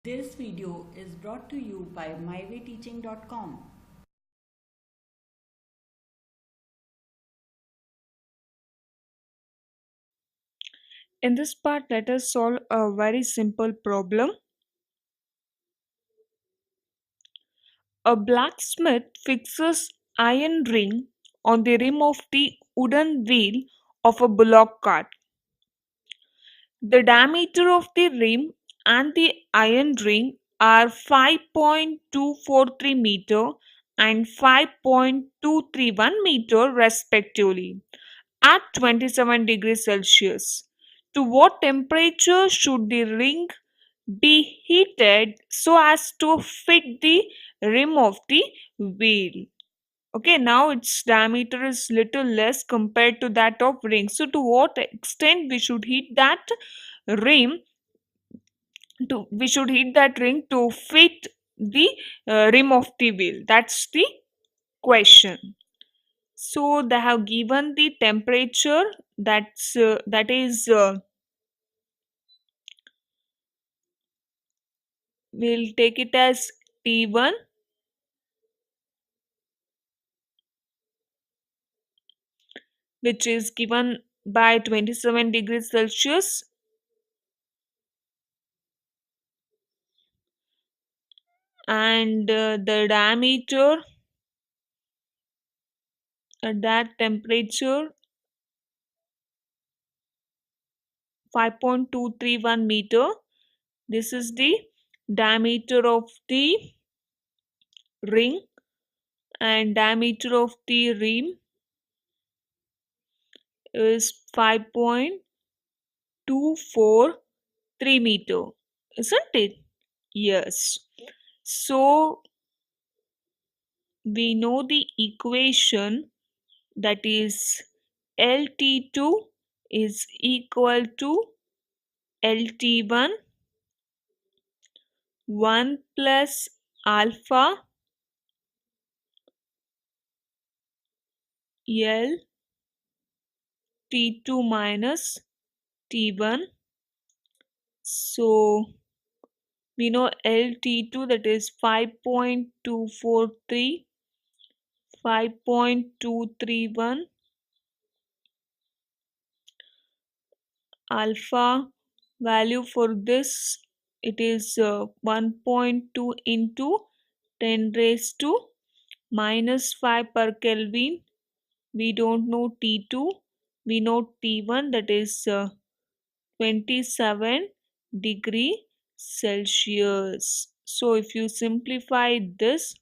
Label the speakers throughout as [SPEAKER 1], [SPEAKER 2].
[SPEAKER 1] This video is brought to you by mywayteaching.com.
[SPEAKER 2] In this part, let us solve a very simple problem. A blacksmith fixes iron ring on the rim of the wooden wheel of a bullock cart. The diameter of the rim and the iron ring are 5.243 meter and 5.231 meter respectively at 27 degrees Celsius. To what temperature should the ring be heated so as to fit the rim of the wheel? Okay, now its diameter is little less compared to that of ring. So to what extent rim we should heat that ring to fit the rim of the wheel? That's the question. So they have given the temperature that is we'll take it as T1, which is given by 27 degrees Celsius, and the diameter at that temperature 5.231 meter. This is the diameter of the ring, and diameter of the rim is 5.243 meter, isn't it? Yes. So we know the equation, that is LT2 is equal to LT1 1 plus alpha L T2 minus T1. So we know LT2, that is 5.243, 5.231, alpha value for this, it is 1.2 into 10 raised to minus 5 per Kelvin. We don't know T2, we know T1, that is 27 degree Celsius. So if you simplify this,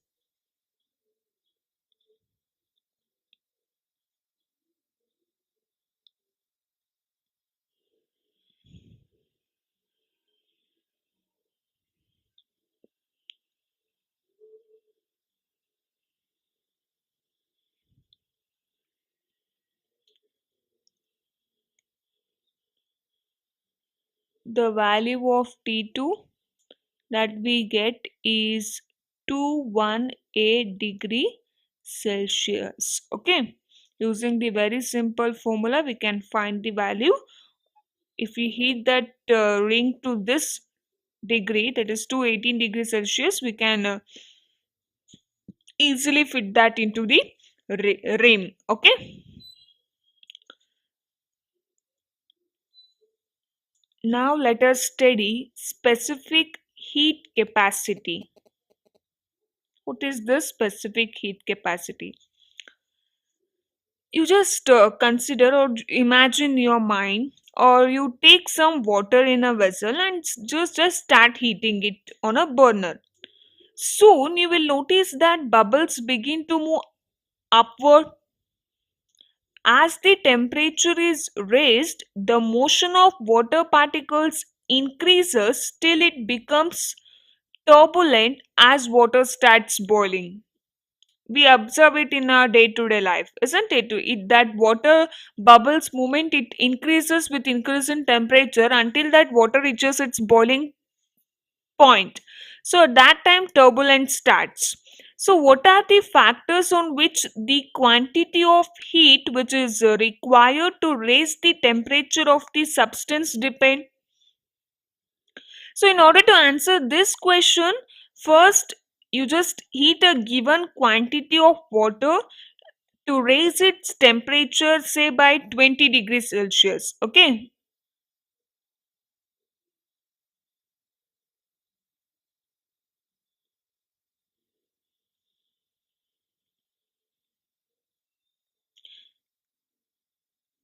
[SPEAKER 2] the value of T2 that we get is 218 degree Celsius. Okay, using the very simple formula we can find the value. If we heat that ring to this degree, that is 218 degrees Celsius, we can easily fit that into the rim. Okay, now let us study specific heat capacity. What is this specific heat capacity? You just consider or imagine your mind, or you take some water in a vessel and just start heating it on a burner. Soon you will notice that bubbles begin to move upward. As the temperature is raised, the motion of water particles increases till it becomes turbulent as water starts boiling. We observe it in our day-to-day life, isn't it? That water bubbles movement, it increases with increase in temperature until that water reaches its boiling point. So at that time turbulence starts. So what are the factors on which the quantity of heat which is required to raise the temperature of the substance depend? So in order to answer this question, first you just heat a given quantity of water to raise its temperature, say by 20 degrees Celsius. Okay.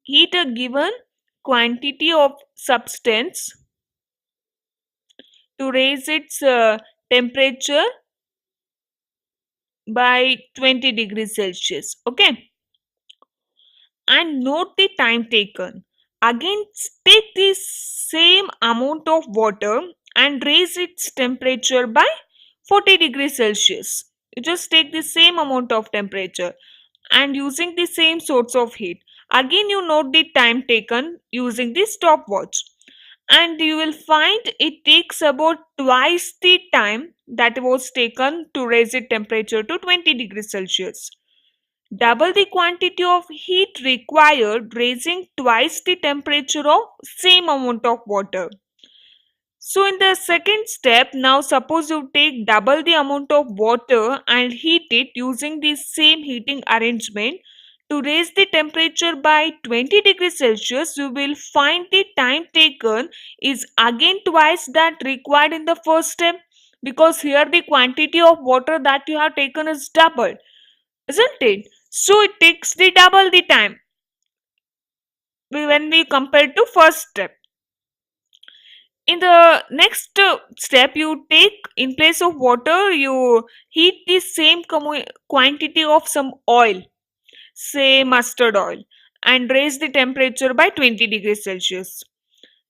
[SPEAKER 2] Heat a given quantity of substance to raise its temperature by 20 degrees Celsius. Okay. And note the time taken. Again, take the same amount of water and raise its temperature by 40 degrees Celsius. You just take the same amount of temperature and using the same source of heat. Again, you note the time taken using the stopwatch, and you will find it takes about twice the time that was taken to raise the temperature to 20 degrees Celsius. Double the quantity of heat required, raising twice the temperature of same amount of water. So in the second step, now suppose you take double the amount of water and heat it using the same heating arrangement. To raise the temperature by 20 degrees Celsius, you will find the time taken is again twice that required in the first step, because here the quantity of water that you have taken is doubled, isn't it? So it takes the double the time when we compare to first step. In the next step, you take in place of water, you heat the same quantity of some oil, say mustard oil, and raise the temperature by 20 degrees Celsius.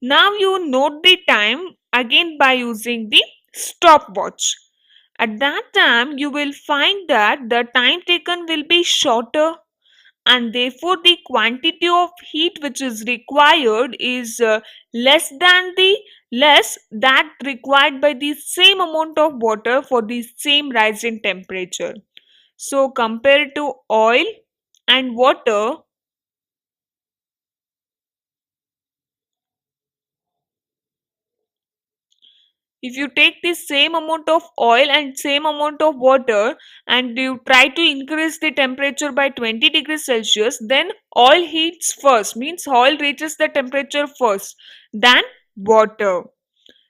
[SPEAKER 2] Now you note the time again by using the stopwatch. At that time, you will find that the time taken will be shorter, and therefore the quantity of heat which is required is less that required by the same amount of water for the same rise in temperature. So compared to oil and water, if you take the same amount of oil and same amount of water and you try to increase the temperature by 20 degrees Celsius, then oil heats first, means oil reaches the temperature first than water.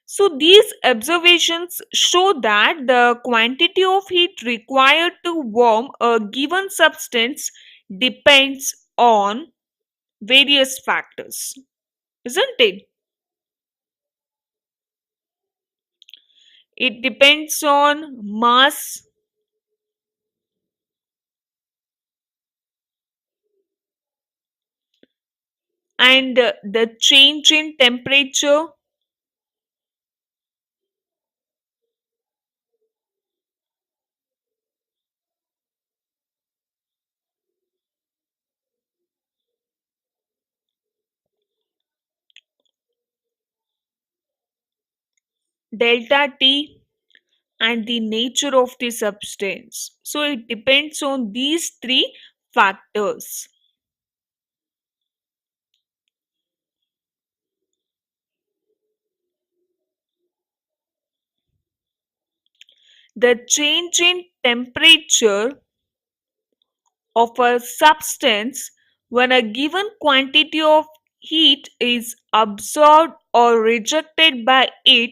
[SPEAKER 2] So these observations show that the quantity of heat required to warm a given substance depends on various factors, isn't it? It depends on mass and the change in temperature, delta T, and the nature of the substance. So it depends on these three factors. The change in temperature of a substance when a given quantity of heat is absorbed or rejected by it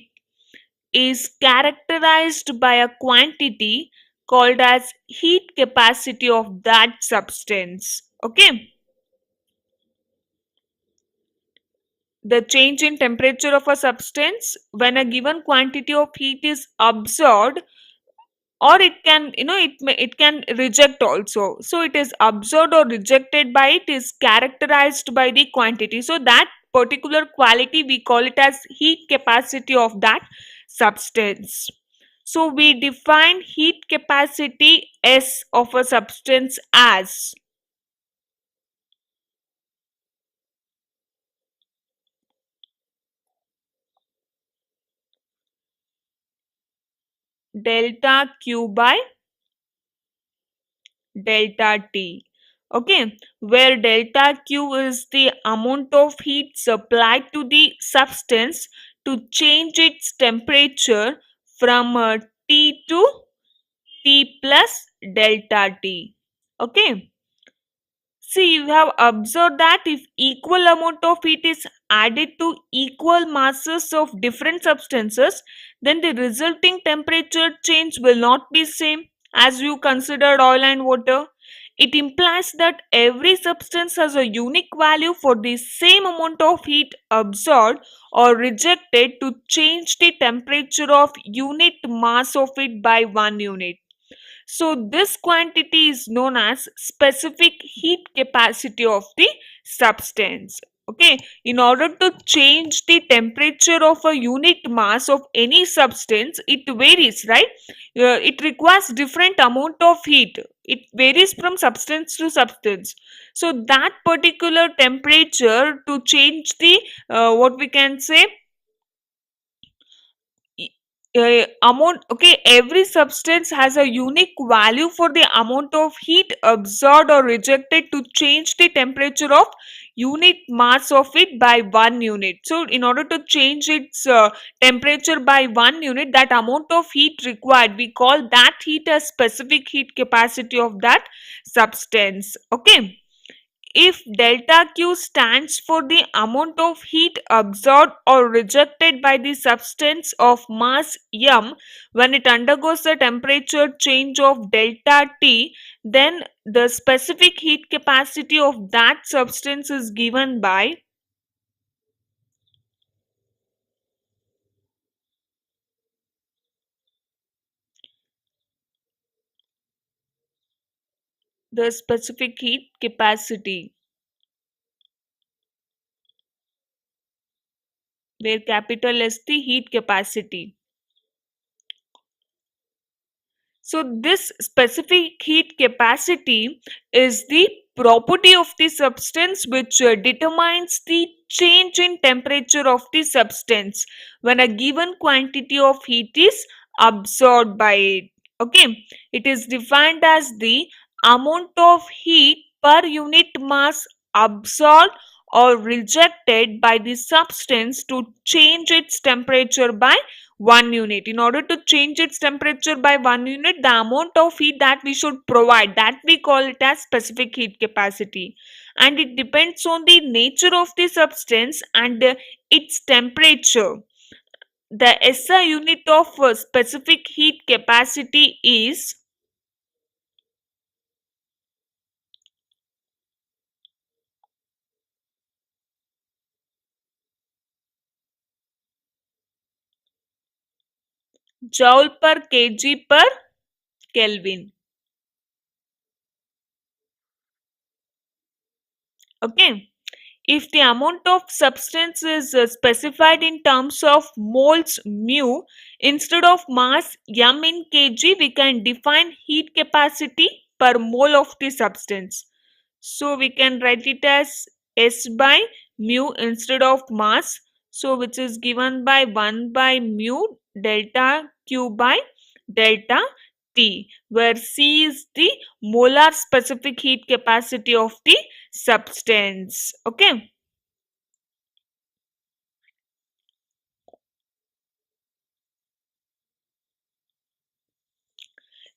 [SPEAKER 2] is characterized by a quantity called as heat capacity of that substance. Okay. The change in temperature of a substance when a given quantity of heat is absorbed, or it can, it can reject also. So it is absorbed or rejected by it is characterized by the quantity. So that particular quality we call it as heat capacity of that substance. So we define heat capacity S of a substance as delta Q by delta T. Okay, where delta Q is the amount of heat supplied to the substance to change its temperature from T to T plus delta T. Okay. See, you have observed that if equal amount of heat is added to equal masses of different substances, then the resulting temperature change will not be same as you considered oil and water. It implies that every substance has a unique value for the same amount of heat absorbed or rejected to change the temperature of unit mass of it by 1 unit. So this quantity is known as specific heat capacity of the substance. Okay, in order to change the temperature of a unit mass of any substance, it varies, right? It requires different amount of heat. It varies from substance to substance. So that particular temperature to change the what we can say amount, okay, every substance has a unique value for the amount of heat absorbed or rejected to change the temperature of unit mass of it by 1 unit. So in order to change its temperature by 1 unit, that amount of heat required, we call that heat as specific heat capacity of that substance. Okay, if delta Q stands for the amount of heat absorbed or rejected by the substance of mass m when it undergoes the temperature change of delta T, then the specific heat capacity of that substance is given by the specific heat capacity, where capital S the heat capacity. So this specific heat capacity is the property of the substance which determines the change in temperature of the substance when a given quantity of heat is absorbed by it. Okay, it is defined as the amount of heat per unit mass absorbed or rejected by the substance to change its temperature by 1 unit. In order to change its temperature by 1 unit, the amount of heat that we should provide, that we call it as specific heat capacity, and it depends on the nature of the substance and its temperature. The SI unit of specific heat capacity is joule per kg per Kelvin. Okay, if the amount of substance is specified in terms of moles mu instead of mass m in kg, we can define heat capacity per mole of the substance. So we can write it as S by mu instead of mass. So which is given by 1 by mu delta Q by delta T, where C is the molar specific heat capacity of the substance. Okay.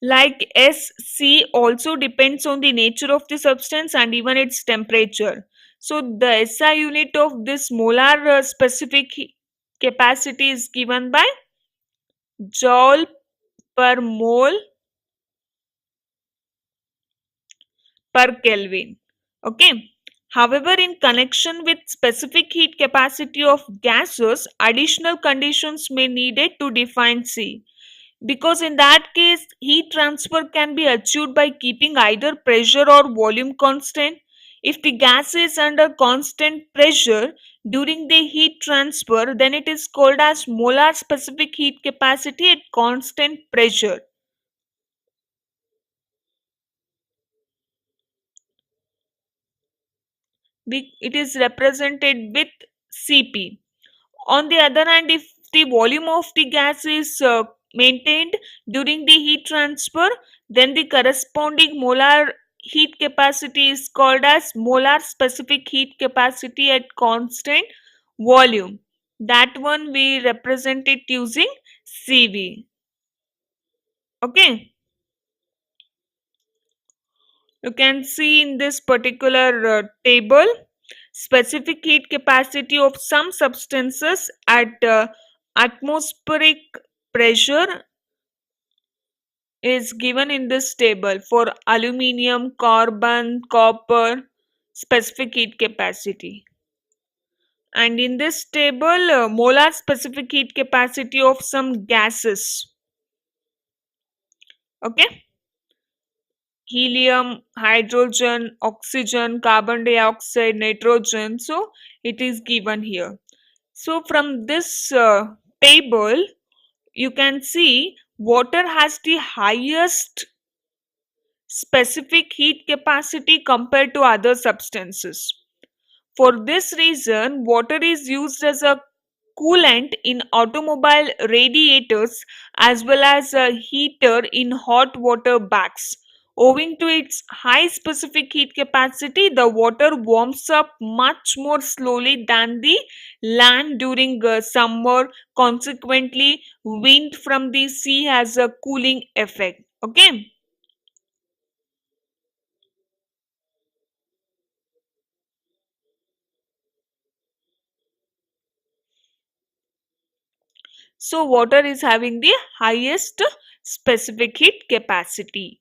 [SPEAKER 2] Like SC also depends on the nature of the substance and even its temperature. So the SI unit of this molar specific capacity is given by joule per mole per Kelvin. Okay. However, in connection with specific heat capacity of gases, additional conditions may needed to define C. Because in that case, heat transfer can be achieved by keeping either pressure or volume constant. If the gas is under constant pressure during the heat transfer, then it is called as molar specific heat capacity at constant pressure. It is represented with Cp. On the other hand, if the volume of the gas is maintained during the heat transfer, then the corresponding molar heat capacity is called as molar specific heat capacity at constant volume. That one we represent it using CV. Okay. You can see in this particular table specific heat capacity of some substances at atmospheric pressure is given in this table for aluminium, carbon, copper, specific heat capacity. And in this table, molar specific heat capacity of some gases. Okay, helium, hydrogen, oxygen, carbon dioxide, nitrogen. So it is given here. So from this table, you can see water has the highest specific heat capacity compared to other substances. For this reason, water is used as a coolant in automobile radiators as well as a heater in hot water baths. Owing to its high specific heat capacity, the water warms up much more slowly than the land during summer. Consequently, wind from the sea has a cooling effect. Okay. So water is having the highest specific heat capacity.